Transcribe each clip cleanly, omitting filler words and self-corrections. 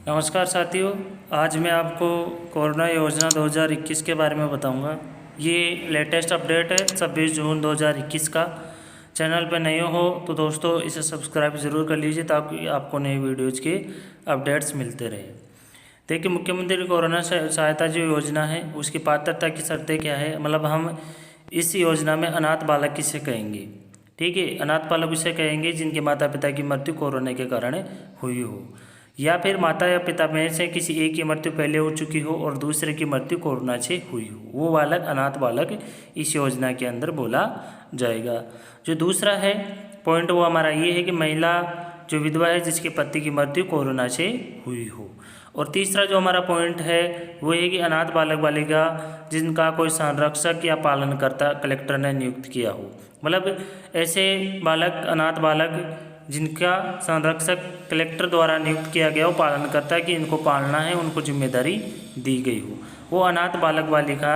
नमस्कार साथियों। आज मैं आपको कोरोना योजना 2021 के बारे में बताऊंगा। ये लेटेस्ट अपडेट है 26 जून 2021 का। चैनल पर नए हो तो दोस्तों इसे सब्सक्राइब ज़रूर कर लीजिए ताकि आपको नए वीडियोज़ के अपडेट्स मिलते रहे। देखिए, मुख्यमंत्री कोरोना सहायता जो योजना है उसकी पात्रता की शर्तें क्या है। मतलब हम इस योजना में अनाथ बालक किसे कहेंगे, ठीक है। अनाथ बालक उसे कहेंगे जिनके माता पिता की मृत्यु कोरोना के कारण हुई हो, या फिर माता या पिता में से किसी एक की मृत्यु पहले हो चुकी हो और दूसरे की मृत्यु कोरोना से हुई हो, वो बालक अनाथ बालक इस योजना के अंदर बोला जाएगा। जो दूसरा है पॉइंट वो हमारा ये है कि महिला जो विधवा है जिसके पति की मृत्यु कोरोना से हुई हो। और तीसरा जो हमारा पॉइंट है वो है कि अनाथ बालक बालिका जिनका कोई संरक्षक या पालनकर्ता कलेक्टर ने नियुक्त किया हो। मतलब ऐसे बालक अनाथ बालक जिनका संरक्षक कलेक्टर द्वारा नियुक्त किया गया हो, पालनकर्ता की इनको पालना है, उनको जिम्मेदारी दी गई हो, वो अनाथ बालक बालिका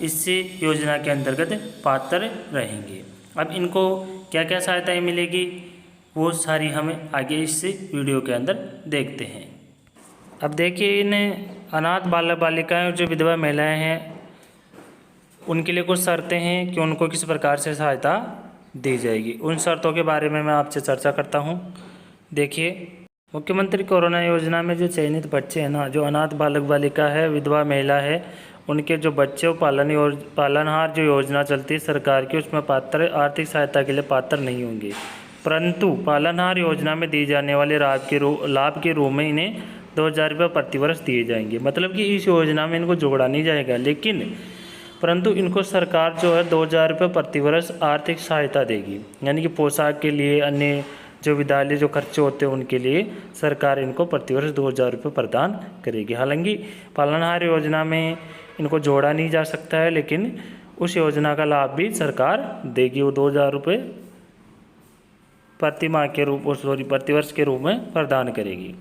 इस योजना के अंतर्गत पात्र रहेंगे। अब इनको क्या क्या सहायताएं मिलेगी वो सारी हमें आगे इस वीडियो के अंदर देखते हैं। अब देखिए, इन अनाथ बालक बालिकाएं जो विधवा महिलाएं हैं उनके लिए कुछ शर्तें हैं कि उनको किस प्रकार से सहायता दी जाएगी। उन शर्तों के बारे में मैं आपसे चर्चा करता हूं। देखिए, मुख्यमंत्री कोरोना योजना में जो चयनित बच्चे हैं ना, जो अनाथ बालक बालिका है, विधवा महिला है, उनके जो बच्चे पालनहार जो योजना चलती है सरकार की, उसमें पात्र आर्थिक सहायता के लिए पात्र नहीं होंगे, परंतु पालनहार योजना में दी जाने वाले लाभ के रूप में इन्हें 2,000 रुपये प्रतिवर्ष दिए जाएंगे। मतलब कि इस योजना में इनको जोड़ा नहीं जाएगा, लेकिन परंतु इनको सरकार जो है 2,000 रुपये प्रतिवर्ष आर्थिक सहायता देगी। यानी कि पोशाक के लिए, अन्य जो विद्यालय जो खर्चे होते हैं उनके लिए सरकार इनको प्रतिवर्ष 2,000 रुपये प्रदान करेगी। हालांकि पालनहार योजना में इनको जोड़ा नहीं जा सकता है, लेकिन उस योजना का लाभ भी सरकार देगी। वो 2,000 रुपये प्रतिवर्ष के रूप में प्रदान करेगी।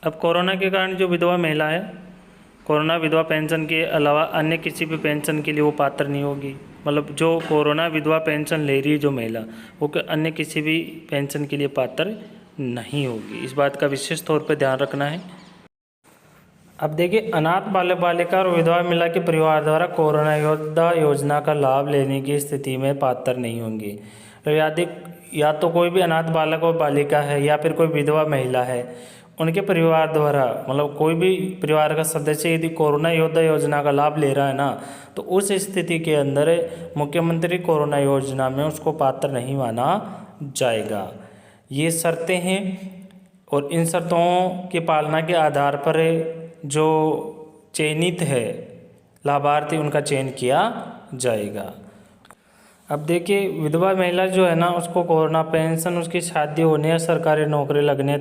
अब कोरोना के कारण जो विधवा महिला है, कोरोना विधवा पेंशन के अलावा अन्य किसी भी पेंशन के लिए वो पात्र नहीं होगी। मतलब जो कोरोना विधवा पेंशन ले रही है जो महिला, वो अन्य किसी भी पेंशन के लिए पात्र नहीं होगी। इस बात का विशेष तौर पर ध्यान रखना है। अब देखिए, अनाथ बालक बालिका और विधवा महिला के परिवार द्वारा कोरोना योजना का लाभ लेने की स्थिति में पात्र नहीं होंगे। या तो कोई भी अनाथ बालक और बालिका है या फिर कोई विधवा महिला है, उनके परिवार द्वारा, मतलब कोई भी परिवार का सदस्य यदि कोरोना योजना का लाभ ले रहा है ना, तो उस स्थिति के अंदर मुख्यमंत्री कोरोना योजना में उसको पात्र नहीं माना जाएगा। ये शर्तें हैं और इन शर्तों की पालना के आधार पर जो चयनित है लाभार्थी उनका चयन किया जाएगा। अब देखिए, विधवा महिला जो है ना, उसको कोरोना पेंशन उसकी शादी होने या सरकारी नौकरी लगने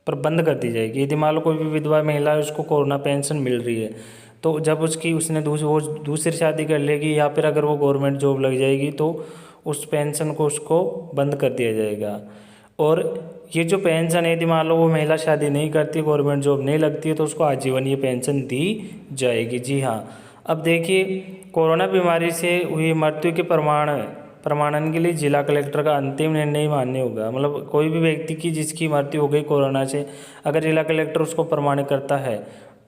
पर बंद कर दी जाएगी। यदि मान लो कोई भी विधवा महिला है, उसको कोरोना पेंशन मिल रही है, तो जब उसने दूसरी शादी कर लेगी या फिर अगर वो गवर्नमेंट जॉब लग जाएगी तो उस पेंशन को उसको बंद कर दिया जाएगा। और ये जो पेंशन है, यदि मान लो वो महिला शादी नहीं करती, गवर्नमेंट जॉब नहीं लगती है, तो उसको आजीवन ये पेंशन दी जाएगी। जी हाँ। अब देखिए, कोरोना बीमारी से हुई मृत्यु के प्रमाणन के लिए जिला कलेक्टर का अंतिम निर्णय मान्य होगा। मतलब कोई भी व्यक्ति की जिसकी मृत्यु हो गई कोरोना से, अगर जिला कलेक्टर उसको प्रमाणित करता है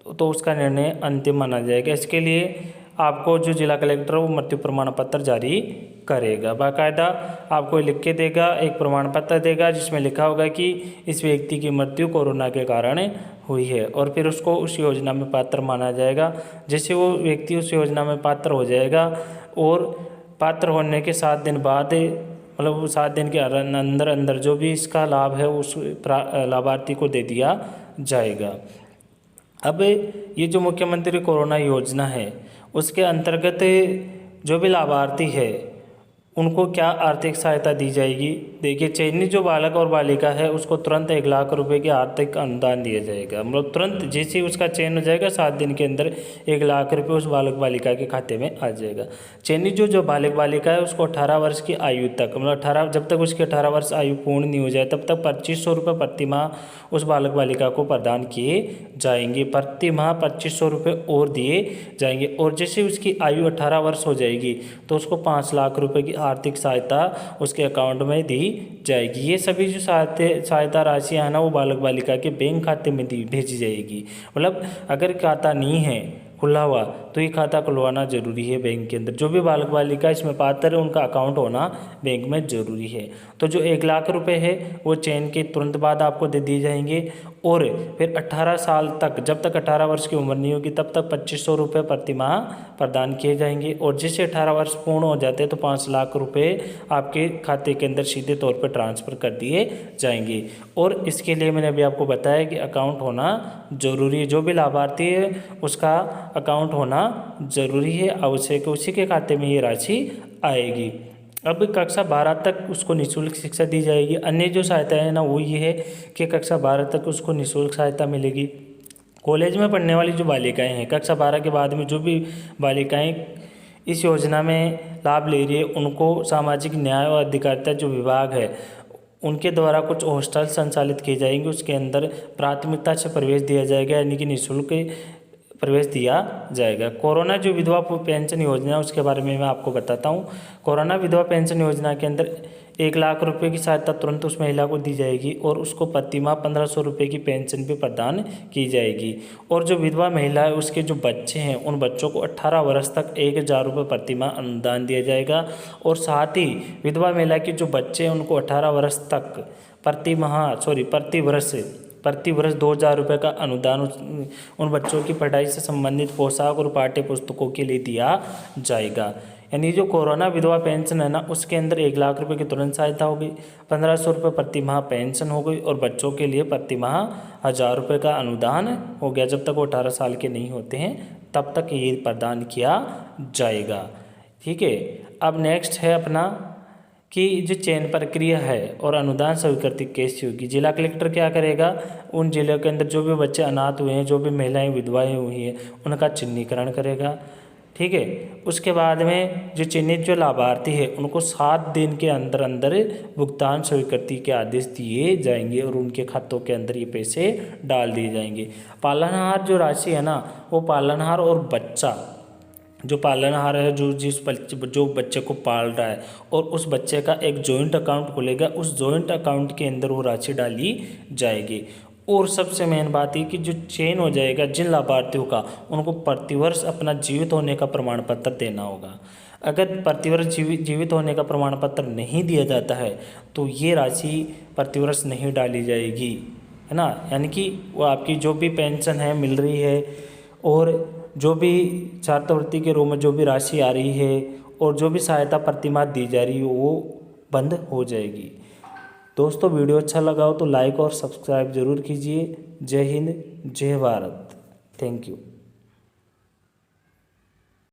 तो उसका निर्णय अंतिम माना जाएगा। इसके लिए आपको जो जिला कलेक्टर वो मृत्यु प्रमाण पत्र जारी करेगा। बाकायदा आपको लिख के देगा, एक प्रमाण पत्र देगा जिसमें लिखा होगा कि इस व्यक्ति की मृत्यु कोरोना के कारण हुई है, और फिर उसको उस योजना में पात्र माना जाएगा। जैसे वो व्यक्ति उस योजना में पात्र हो जाएगा और पात्र होने के 7 दिन बाद, मतलब 7 दिन के अंदर जो भी इसका लाभ है उस लाभार्थी को दे दिया जाएगा। अब ये जो मुख्यमंत्री कोरोना योजना है उसके अंतर्गत जो भी लाभार्थी है उनको क्या आर्थिक सहायता दी जाएगी। देखिए, चयनित जो बालक और बालिका है उसको तुरंत 1 लाख रुपए की आर्थिक अनुदान दिया जाएगा। मतलब तुरंत जैसे उसका चयन हो जाएगा 7 दिन के अंदर 1 लाख रुपए उस बालक बालिका के खाते में आ जाएगा। चयनित जो बालक बालिका है उसको 18 वर्ष की आयु तक, मतलब जब तक उसकी 18 वर्ष आयु पूर्ण नहीं हो जाए तब तक 2,500 रुपये प्रति माह उस बालक बालिका को प्रदान किए जाएंगे। प्रति माह 2,500 रुपये और दिए जाएंगे। और जैसे उसकी आयु 18 वर्ष हो जाएगी तो उसको 5 लाख रुपये की आर्थिक सहायता उसके अकाउंट में दी जाएगी। ये सभी जो सहायता राशियाँ हैं ना वो बालक बालिका के बैंक खाते में भेजी जाएगी। मतलब अगर खाता नहीं है खुला हुआ तो ये खाता खुलवाना जरूरी है बैंक के अंदर। जो भी बालक बालिका इसमें पात्र है उनका अकाउंट होना बैंक में ज़रूरी है। तो जो 1 लाख रुपए है वो चयन के तुरंत बाद आपको दे दिए जाएंगे। और फिर 18 साल तक, जब तक 18 वर्ष की उम्र नहीं होगी तब तक 2500 रुपये प्रति माह प्रदान किए जाएंगे। और जैसे 18 वर्ष पूर्ण हो जाते हैं तो 5 लाख रुपए आपके खाते के अंदर सीधे तौर पर ट्रांसफ़र कर दिए जाएंगे। और इसके लिए मैंने अभी आपको बताया कि अकाउंट होना ज़रूरी है। जो भी लाभार्थी है उसका अकाउंट होना ज़रूरी है, आवश्यक है, उसी के खाते में ये राशि आएगी। अब कक्षा 12 तक उसको निःशुल्क शिक्षा दी जाएगी। अन्य जो सहायता है ना वो ये है कि कक्षा 12 तक उसको निःशुल्क सहायता मिलेगी। कॉलेज में पढ़ने वाली जो बालिकाएं हैं, कक्षा 12 के बाद में जो भी बालिकाएं इस योजना में लाभ ले रही है उनको सामाजिक न्याय और अधिकारिता जो विभाग है उनके द्वारा कुछ हॉस्टल संचालित किए जाएंगे। उसके अंदर प्राथमिकता से प्रवेश दिया जाएगा, यानी कि निःशुल्क प्रवेश दिया जाएगा। कोरोना जो विधवा पेंशन योजना है उसके बारे में मैं आपको बताता हूँ। कोरोना विधवा पेंशन योजना के अंदर 1 लाख रुपए की सहायता तुरंत उस महिला को दी जाएगी और उसको प्रति माह 1500 रुपये की पेंशन भी प्रदान की जाएगी। और जो विधवा महिला है उसके जो बच्चे हैं उन बच्चों को 18 वर्ष तक 1000 रुपये प्रति माह अनुदान दिया जाएगा। और साथ ही विधवा महिला के जो बच्चे हैं उनको 18 वर्ष तक प्रति वर्ष 2000 रुपये का अनुदान उन बच्चों की पढ़ाई से संबंधित पोशाक और पाठ्य पुस्तकों के लिए दिया जाएगा। यानी जो कोरोना विधवा पेंशन है ना उसके अंदर 1 लाख रुपए की तुरंत सहायता होगी, 1500 रुपये प्रति माह पेंशन हो गई और बच्चों के लिए प्रति माह 1000 रुपये का अनुदान हो गया। जब तक वो 18 साल के नहीं होते हैं तब तक ये प्रदान किया जाएगा। ठीक है। अब नेक्स्ट है अपना कि जो चयन प्रक्रिया है और अनुदान स्वीकृति कैसी होगी। जिला कलेक्टर क्या करेगा, उन जिलों के अंदर जो भी बच्चे अनाथ हुए हैं, जो भी महिलाएं विधवाएं हुई हैं उनका चिन्हीकरण करेगा। ठीक है। उसके बाद में जो चिन्हित जो लाभार्थी है उनको 7 दिन के अंदर अंदर भुगतान स्वीकृति के आदेश दिए जाएंगे और उनके खातों के अंदर ये पैसे डाल दिए जाएंगे। पालनहार जो राशि है ना वो पालनहार और बच्चा जो पालनहार है जो बच्चे को पाल रहा है और उस बच्चे का एक जॉइंट अकाउंट खुलेगा, उस जॉइंट अकाउंट के अंदर वो राशि डाली जाएगी। और सबसे मेन बात है कि जो चयन हो जाएगा जिन लाभार्थियों का उनको प्रतिवर्ष अपना जीवित होने का प्रमाण पत्र देना होगा। अगर प्रतिवर्ष जीवित होने का प्रमाण पत्र नहीं दिया जाता है तो ये राशि प्रतिवर्ष नहीं डाली जाएगी, है ना। यानी कि वो आपकी जो भी पेंशन है मिल रही है और जो भी छात्रवृत्ति के रूप में जो भी राशि आ रही है और जो भी सहायता प्रतिमाह दी जा रही है वो बंद हो जाएगी। दोस्तों वीडियो अच्छा लगा हो तो लाइक और सब्सक्राइब जरूर कीजिए। जय हिंद, जय भारत। Thank you.